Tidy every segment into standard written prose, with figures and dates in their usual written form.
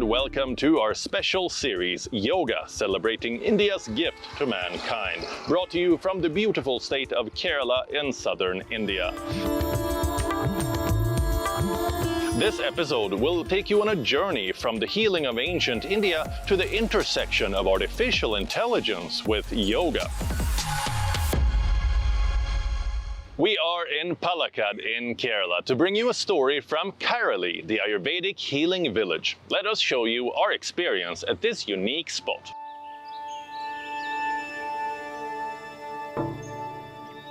welcome to our special series, Yoga, celebrating India's gift to mankind, brought to you from the beautiful state of Kerala in southern India. This episode will take you on a journey from the healing of ancient India to the intersection of artificial intelligence with yoga. We are in Palakkad in Kerala to bring you a story from Kairali-The Ayurvedic Healing Village. Let us show you our experience at this unique spot.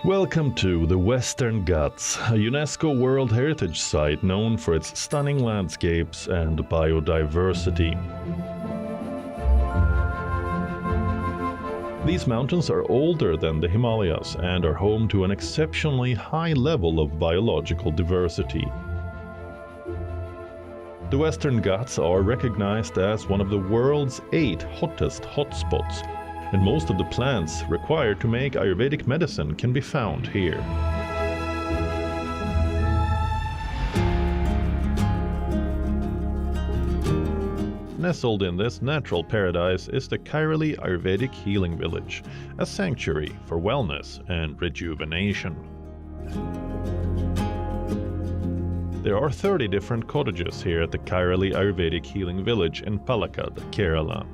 Welcome to the Western Ghats, a UNESCO World Heritage Site known for its stunning landscapes and biodiversity. These mountains are older than the Himalayas and are home to an exceptionally high level of biological diversity. The Western Ghats are recognized as one of the world's 8 hottest hotspots, and most of the plants required to make Ayurvedic medicine can be found here. Nestled in this natural paradise is the Kairali Ayurvedic Healing Village, a sanctuary for wellness and rejuvenation. There are 30 different cottages here at the Kairali Ayurvedic Healing Village in Palakkad, Kerala.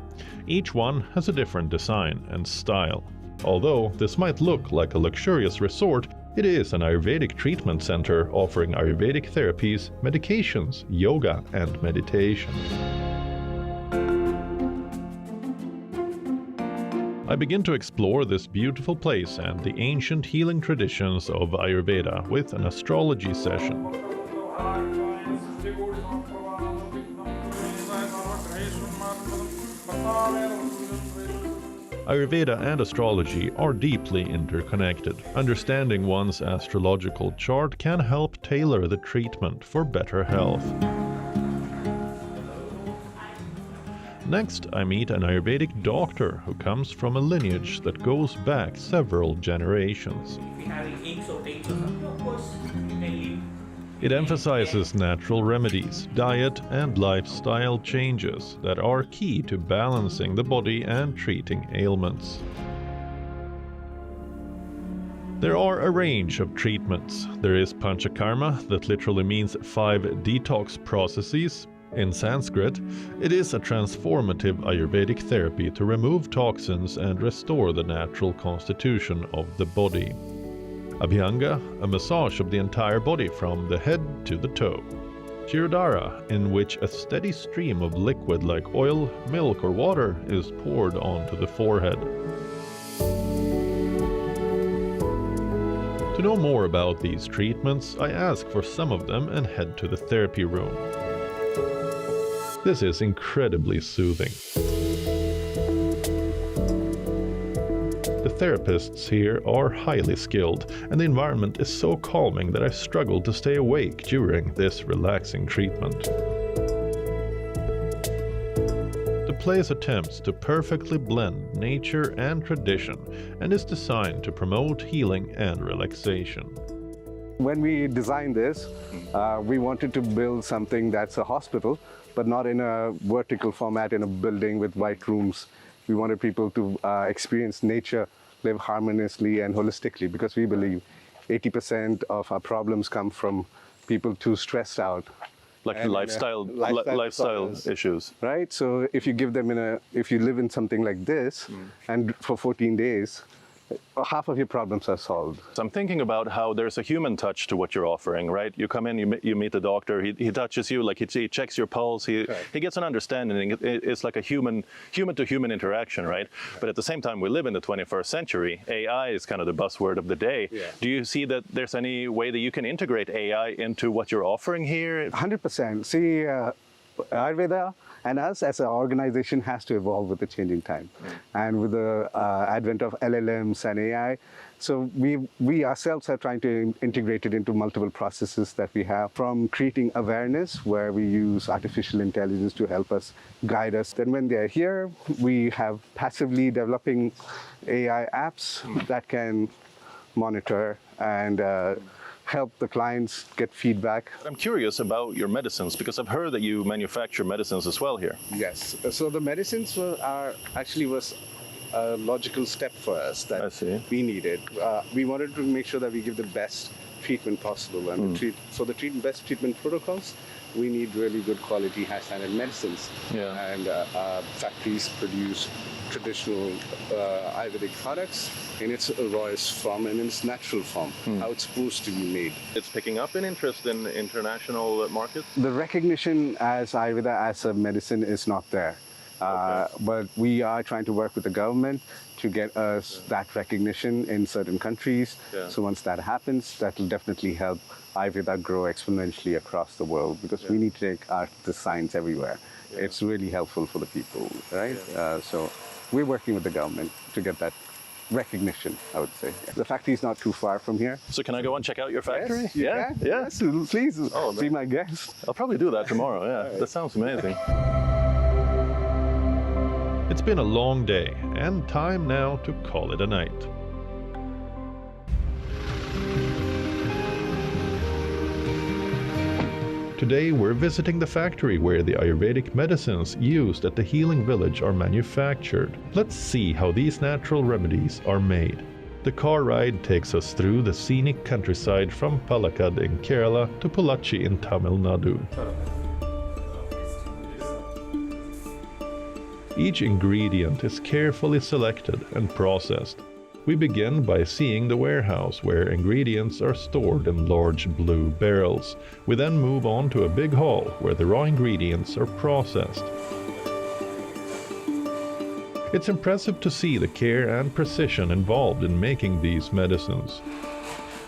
Each one has a different design and style. Although this might look like a luxurious resort, it is an Ayurvedic treatment center offering Ayurvedic therapies, medications, yoga, and meditation. I begin to explore this beautiful place and the ancient healing traditions of Ayurveda with an astrology session. Ayurveda and astrology are deeply interconnected. Understanding one's astrological chart can help tailor the treatment for better health. Next, I meet an Ayurvedic doctor who comes from a lineage that goes back several generations. It emphasizes natural remedies, diet, and lifestyle changes that are key to balancing the body and treating ailments. There are a range of treatments. There is Panchakarma, that literally means 5 detox processes. In Sanskrit, it is a transformative Ayurvedic therapy to remove toxins and restore the natural constitution of the body. Abhyanga, a massage of the entire body from the head to the toe. Shirodhara, in which a steady stream of liquid like oil, milk or water is poured onto the forehead. To know more about these treatments, I ask for some of them and head to the therapy room. This is incredibly soothing. The therapists here are highly skilled, and the environment is so calming that I struggle to stay awake during this relaxing treatment. The place attempts to perfectly blend nature and tradition and is designed to promote healing and relaxation. When we designed this, we wanted to build something that's a hospital, but not in a vertical format in a building with white rooms. We wanted people to experience nature, live harmoniously and holistically, because we believe 80% of our problems come from people too stressed out. Like lifestyle issues. Right? So if you give them if you live in something like this, and for 14 days, half of your problems are solved. So I'm thinking about how there's a human touch to what you're offering, right? You come in, you meet the doctor, he touches you, like he checks your pulse, he gets an understanding. It's like a human to human interaction, right? But at the same time, we live in the 21st century. AI is kind of the buzzword of the day. Yeah. Do you see that there's any way that you can integrate AI into what you're offering here? 100%. See, Ayurveda and us as an organization has to evolve with the changing time. And with the advent of LLMs and AI, so we ourselves are trying to integrate it into multiple processes that we have, from creating awareness, where we use artificial intelligence to help us, guide us. Then when they're here, we have passively developing AI apps that can monitor and help the clients get feedback. I'm curious about your medicines because I've heard that you manufacture medicines as well here. Yes. So the medicines was a logical step for us I that see. we needed. We wanted to make sure that we give the best treatment possible, and for the best treatment protocols, we need really good quality high standard medicines. Yeah. And our factories produce traditional Ayurvedic products in its rawest form and in its natural form, how it's supposed to be made. It's picking up in interest in international markets? The recognition as Ayurveda as a medicine is not there. But we are trying to work with the government to get us that recognition in certain countries. Yeah. So once that happens, that will definitely help Ayurveda grow exponentially across the world, because we need to take the science everywhere. Yeah. It's really helpful for the people, right? So we're working with the government to get that recognition, I would say. The factory is not too far from here. So can I go and check out your factory? Yes, you can. Yes, please be my guest. I'll probably do that tomorrow, yeah. That sounds amazing. It's been a long day, and time now to call it a night. Today we're visiting the factory where the Ayurvedic medicines used at the Healing Village are manufactured. Let's see how these natural remedies are made. The car ride takes us through the scenic countryside from Palakkad in Kerala to Pollachi in Tamil Nadu. Each ingredient is carefully selected and processed. We begin by seeing the warehouse where ingredients are stored in large blue barrels. We then move on to a big hall where the raw ingredients are processed. It's impressive to see the care and precision involved in making these medicines.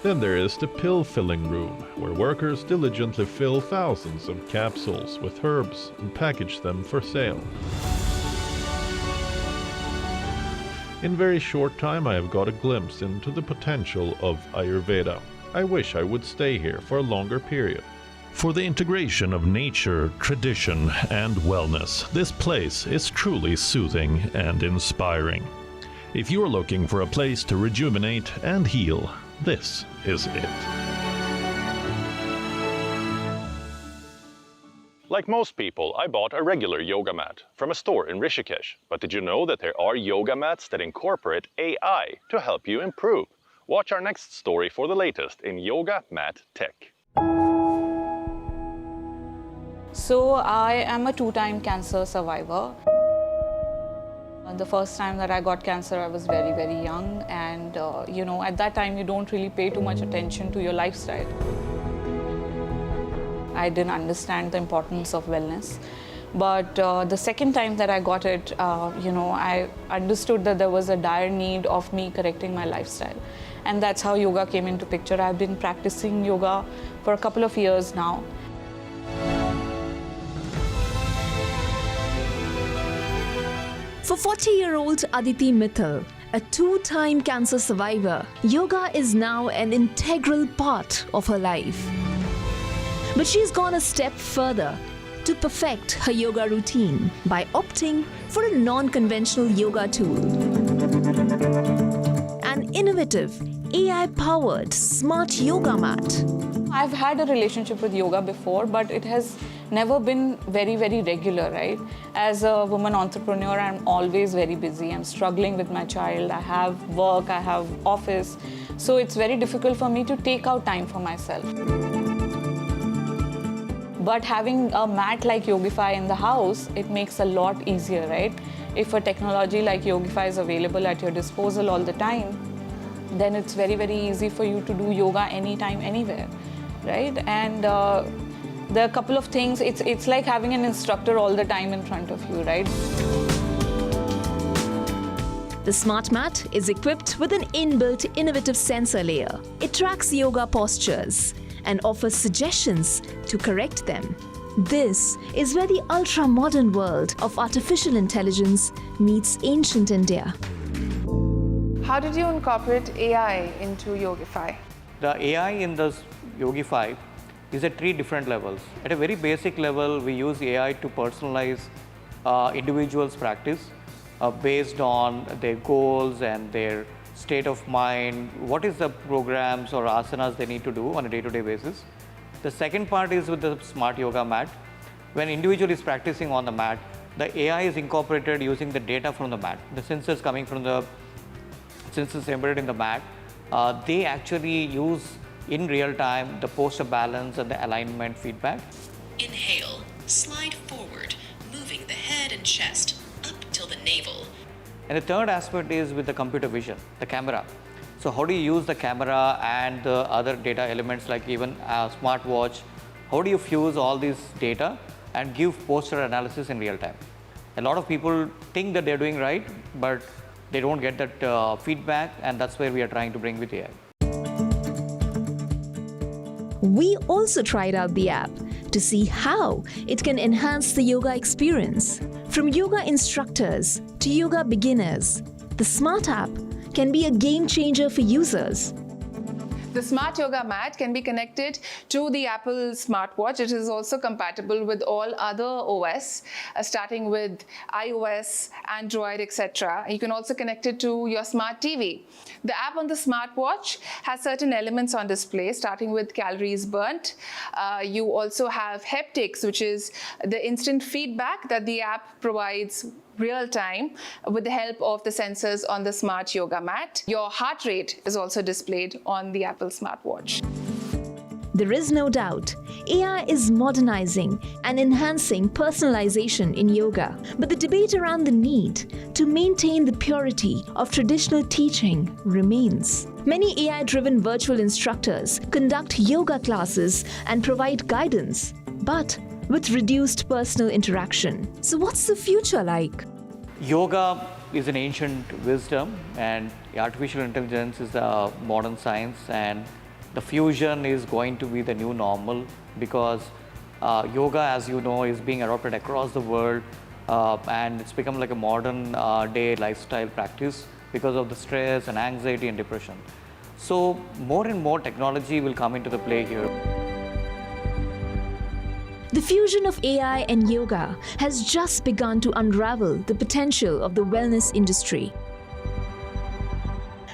Then there is the pill filling room, where workers diligently fill thousands of capsules with herbs and package them for sale. In very short time I have got a glimpse into the potential of Ayurveda. I wish I would stay here for a longer period. For the integration of nature, tradition, and wellness, this place is truly soothing and inspiring. If you're looking for a place to rejuvenate and heal, this is it. Like most people, I bought a regular yoga mat from a store in Rishikesh. But did you know that there are yoga mats that incorporate AI to help you improve? Watch our next story for the latest in yoga mat tech. So I am a two-time cancer survivor. The first time that I got cancer, I was very, very young. And, at that time, you don't really pay too much attention to your lifestyle. I didn't understand the importance of wellness. But the second time that I got it, I understood that there was a dire need of me correcting my lifestyle. And that's how yoga came into picture. I've been practicing yoga for a couple of years now. For 40-year-old Aditi Mittal, a two-time cancer survivor, yoga is now an integral part of her life. But she's gone a step further to perfect her yoga routine by opting for a non-conventional yoga tool. An innovative, AI-powered smart yoga mat. I've had a relationship with yoga before, but it has never been very, very regular, right? As a woman entrepreneur, I'm always very busy. I'm struggling with my child. I have work, I have office. So it's very difficult for me to take out time for myself. But having a mat like Yogify in the house, it makes a lot easier, right? If a technology like Yogify is available at your disposal all the time, then it's very, very easy for you to do yoga anytime, anywhere, right? And there are a couple of things. It's like having an instructor all the time in front of you, right? The smart mat is equipped with an inbuilt innovative sensor layer. It tracks yoga postures and offers suggestions to correct them. This is where the ultra-modern world of artificial intelligence meets ancient India. How did you incorporate AI into Yogify? The AI in this Yogify is at 3 different levels. At a very basic level, we use AI to personalize individuals' practice based on their goals and their state of mind, what is the programs or asanas they need to do on a day-to-day basis. The second part is with the smart yoga mat. When individual is practicing on the mat, the AI is incorporated using the data from the mat. The sensors coming from the sensors embedded in the mat, they actually use in real time the posture balance and the alignment feedback. Inhale, slide forward, moving the head and chest up till the navel. And the third aspect is with the computer vision, the camera. So how do you use the camera and the other data elements like even a smartwatch? How do you fuse all this data and give posture analysis in real time? A lot of people think that they're doing right, but they don't get that feedback, and that's where we are trying to bring with AI. We also tried out the app to see how it can enhance the yoga experience. From yoga instructors to yoga beginners, the Smart app can be a game changer for users. The smart yoga mat can be connected to the Apple smartwatch. It is also compatible with all other OS, starting with iOS, Android, etc. You can also connect it to your smart TV. The app on the smartwatch has certain elements on display, starting with calories burnt. You also have haptics, which is the instant feedback that the app provides real time with the help of the sensors on the smart yoga mat. Your heart rate is also displayed on the Apple smartwatch. There is no doubt, AI is modernizing and enhancing personalization in yoga. But the debate around the need to maintain the purity of traditional teaching remains. Many AI-driven virtual instructors conduct yoga classes and provide guidance, but with reduced personal interaction. So what's the future like? Yoga is an ancient wisdom, and artificial intelligence is the modern science, and the fusion is going to be the new normal, because yoga, as you know, is being adopted across the world, and it's become like a modern day lifestyle practice because of the stress and anxiety and depression. So more and more technology will come into the play here. The fusion of AI and yoga has just begun to unravel the potential of the wellness industry.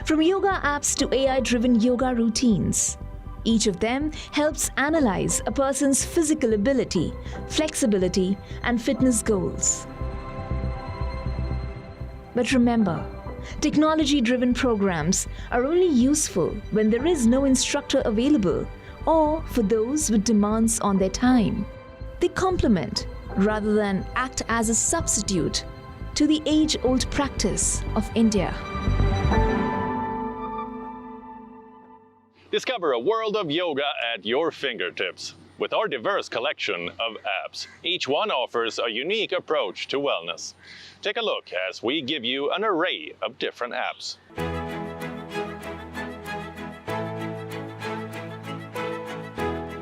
From yoga apps to AI-driven yoga routines, each of them helps analyze a person's physical ability, flexibility, and fitness goals. But remember, technology-driven programs are only useful when there is no instructor available or for those with demands on their time. They complement rather than act as a substitute to the age-old practice of India. Discover a world of yoga at your fingertips. With our diverse collection of apps, each one offers a unique approach to wellness. Take a look as we give you an array of different apps.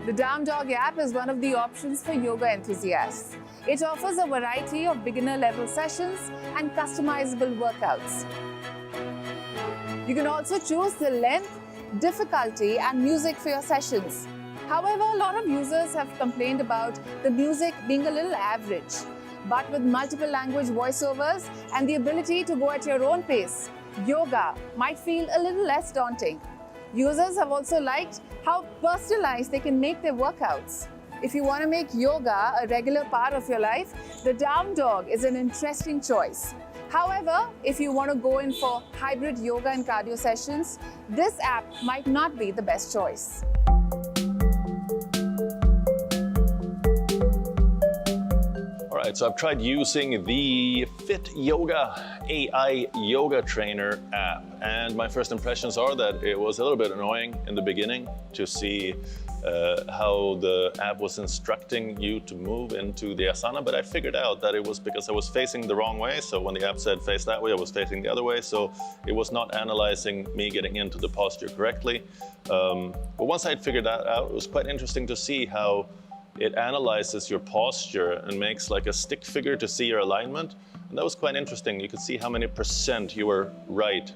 The Down Dog app is one of the options for yoga enthusiasts. It offers a variety of beginner-level sessions and customizable workouts. You can also choose the length, difficulty, and music for your sessions. However, a lot of users have complained about the music being a little average. But with multiple language voiceovers and the ability to go at your own pace, yoga might feel a little less daunting. Users have also liked how personalized they can make their workouts. If you want to make yoga a regular part of your life, the Down Dog is an interesting choice. However, if you want to go in for hybrid yoga and cardio sessions, this app might not be the best choice. All right, so I've tried using the Fit Yoga AI Yoga Trainer app, and my first impressions are that it was a little bit annoying in the beginning to see how the app was instructing you to move into the asana, but I figured out that it was because I was facing the wrong way. So when the app said face that way, I was facing the other way. So it was not analyzing me getting into the posture correctly. But once I had figured that out, it was quite interesting to see how it analyzes your posture and makes like a stick figure to see your alignment. And that was quite interesting. You could see how many % you were right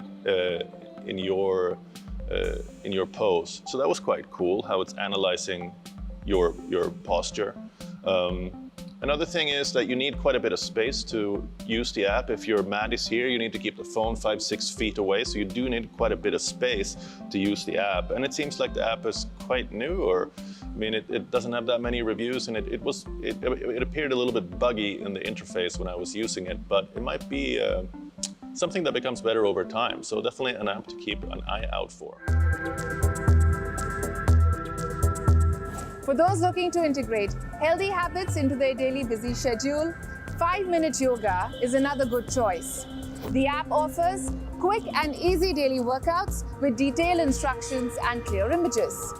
in your pose. So that was quite cool, how it's analyzing your posture. Another thing is that you need quite a bit of space to use the app. If your mat is here, you need to keep the phone 5-6 feet away, so you do need quite a bit of space to use the app. And it seems like the app is quite new, or I mean, it doesn't have that many reviews, and it appeared a little bit buggy in the interface when I was using it, but it might be something that becomes better over time. So definitely an app to keep an eye out for. For those looking to integrate healthy habits into their daily busy schedule, 5-minute yoga is another good choice. The app offers quick and easy daily workouts with detailed instructions and clear images.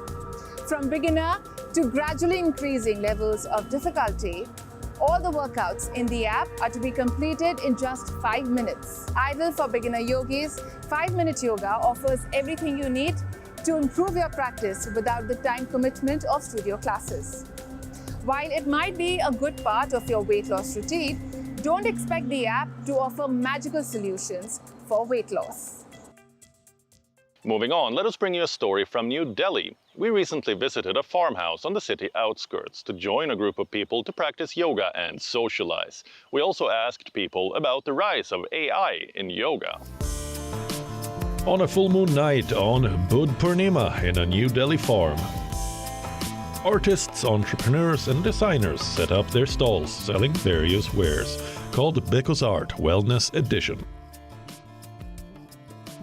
From beginner to gradually increasing levels of difficulty, all the workouts in the app are to be completed in just 5 minutes. Ideal for beginner yogis, 5-minute yoga offers everything you need to improve your practice without the time commitment of studio classes. While it might be a good part of your weight loss routine, don't expect the app to offer magical solutions for weight loss. Moving on, let us bring you a story from New Delhi. We recently visited a farmhouse on the city outskirts to join a group of people to practice yoga and socialize. We also asked people about the rise of AI in yoga. On a full moon night on Budh Purnima in a New Delhi farm, artists, entrepreneurs and designers set up their stalls selling various wares, called Beko's Art Wellness Edition.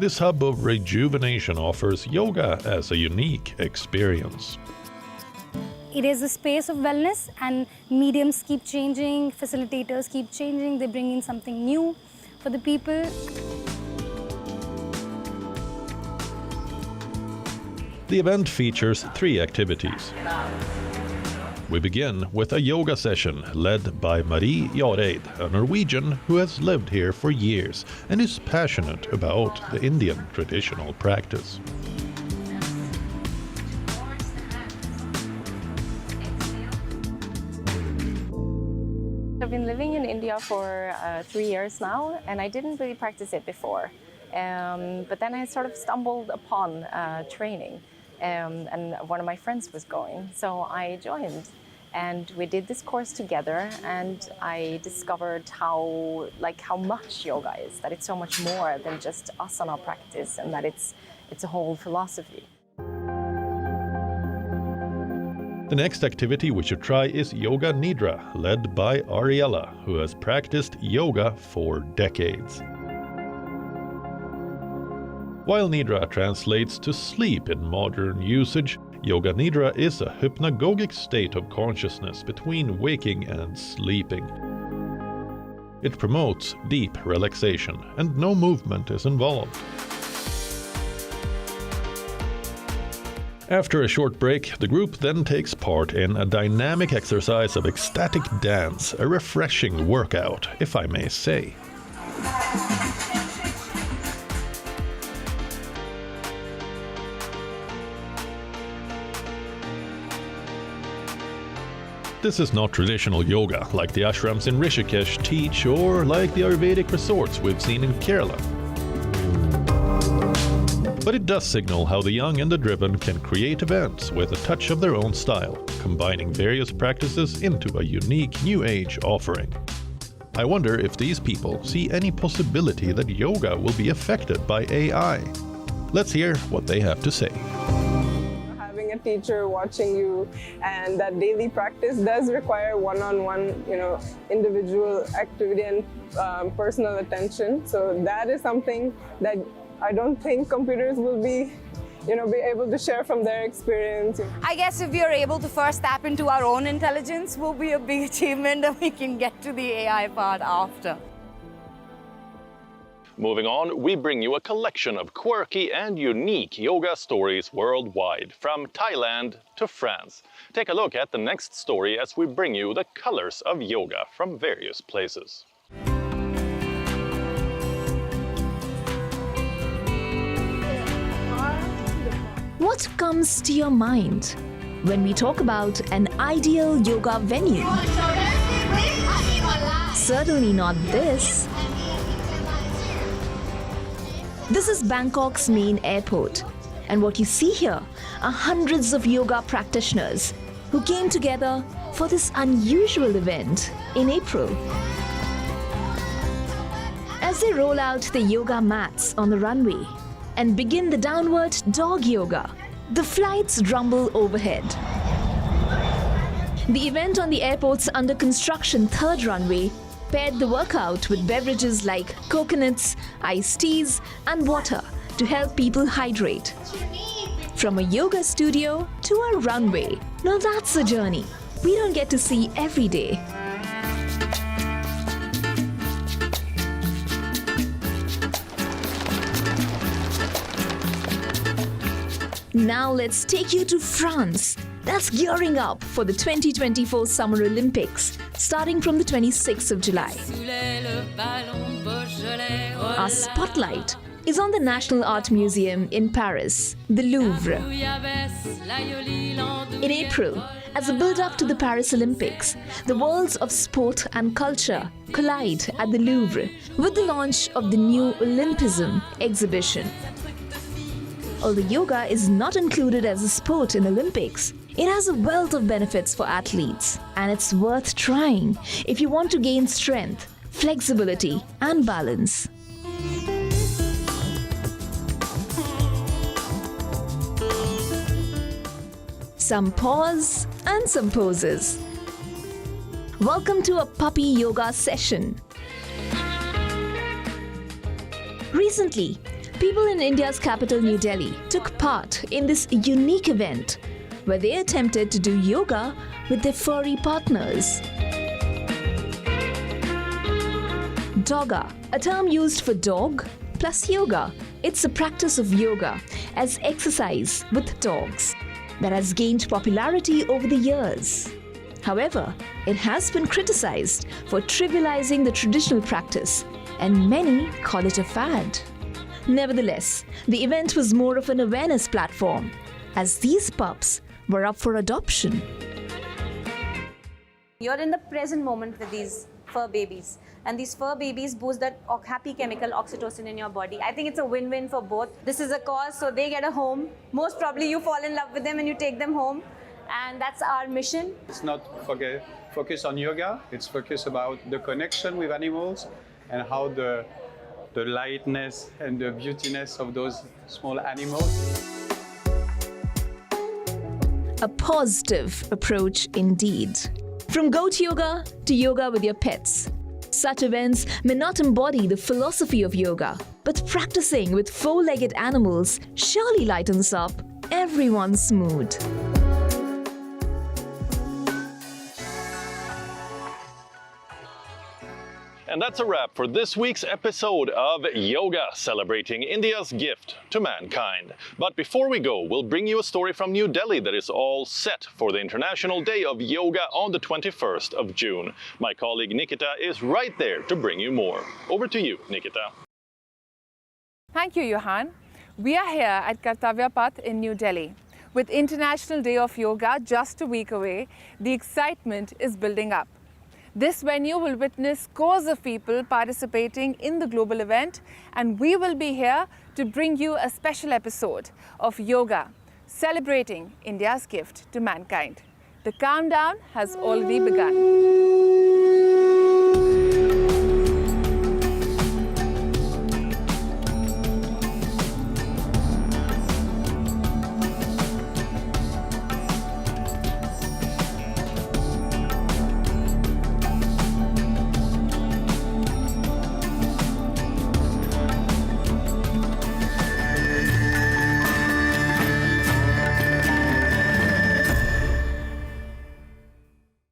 This hub of rejuvenation offers yoga as a unique experience. It is a space of wellness, and mediums keep changing, facilitators keep changing, they bring in something new for the people. The event features 3 activities. We begin with a yoga session led by Marie Jareid, a Norwegian who has lived here for years and is passionate about the Indian traditional practice. I've been living in India for 3 years now, and I didn't really practice it before. But then I sort of stumbled upon training, and one of my friends was going, so I joined. And we did this course together, and I discovered how much yoga is, that it's so much more than just asana practice, and that it's a whole philosophy. The next activity we should try is Yoga Nidra, led by Ariella, who has practiced yoga for decades. While Nidra translates to sleep in modern usage, Yoga Nidra is a hypnagogic state of consciousness between waking and sleeping. It promotes deep relaxation, and no movement is involved. After a short break, the group then takes part in a dynamic exercise of ecstatic dance, a refreshing workout, if I may say. This is not traditional yoga like the ashrams in Rishikesh teach, or like the Ayurvedic resorts we've seen in Kerala. But it does signal how the young and the driven can create events with a touch of their own style, combining various practices into a unique New Age offering. I wonder if these people see any possibility that yoga will be affected by AI. Let's hear what they have to say. Having a teacher watching you, and that daily practice does require one-on-one, individual activity and personal attention. So that is something that I don't think computers will be able to share from their experience. I guess if we are able to first tap into our own intelligence will be a big achievement, and we can get to the AI part after. Moving on, we bring you a collection of quirky and unique yoga stories worldwide, from Thailand to France. Take a look at the next story as we bring you the colors of yoga from various places. What comes to your mind when we talk about an ideal yoga venue? Certainly not this. This is Bangkok's main airport, and what you see here are hundreds of yoga practitioners who came together for this unusual event in April. As they roll out the yoga mats on the runway and begin the downward dog yoga, the flights rumble overhead. The event on the airport's under construction third runway paired the workout with beverages like coconuts, iced teas, and water to help people hydrate. From a yoga studio to a runway, now that's a journey we don't get to see every day. Now let's take you to France. That's gearing up for the 2024 Summer Olympics, starting from the 26th of July. Our spotlight is on the National Art Museum in Paris, the Louvre. In April, as a build-up to the Paris Olympics, the worlds of sport and culture collide at the Louvre with the launch of the new Olympism exhibition. Although yoga is not included as a sport in Olympics, it has a wealth of benefits for athletes, and it's worth trying if you want to gain strength, flexibility, and balance. Some pause and some poses. Welcome to a puppy yoga session. Recently, people in India's capital, New Delhi, took part in this unique event where they attempted to do yoga with their furry partners. Dogga, a term used for dog plus yoga. It's a practice of yoga as exercise with dogs that has gained popularity over the years. However, it has been criticized for trivializing the traditional practice, and many call it a fad. Nevertheless, the event was more of an awareness platform, as these pups were up for adoption. You're in the present moment with these fur babies, and these fur babies boost that happy chemical oxytocin in your body. I think it's a win-win for both. This is a cause, so they get a home. Most probably you fall in love with them and you take them home, and that's our mission. It's not focus on yoga, it's focus about the connection with animals and how the lightness and the beautiness of those small animals. A positive approach indeed. From goat yoga to yoga with your pets. Such events may not embody the philosophy of yoga, but practicing with four-legged animals surely lightens up everyone's mood. And that's a wrap for this week's episode of Yoga, celebrating India's gift to mankind. But before we go, we'll bring you a story from New Delhi that is all set for the International Day of Yoga on the 21st of June. My colleague Nikita is right there to bring you more. Over to you, Nikita. Thank you, Johan. We are here at Kartavya Path in New Delhi. With International Day of Yoga just a week away, the excitement is building up. This venue will witness scores of people participating in the global event, and we will be here to bring you a special episode of Yoga, celebrating India's gift to mankind. The countdown has already begun.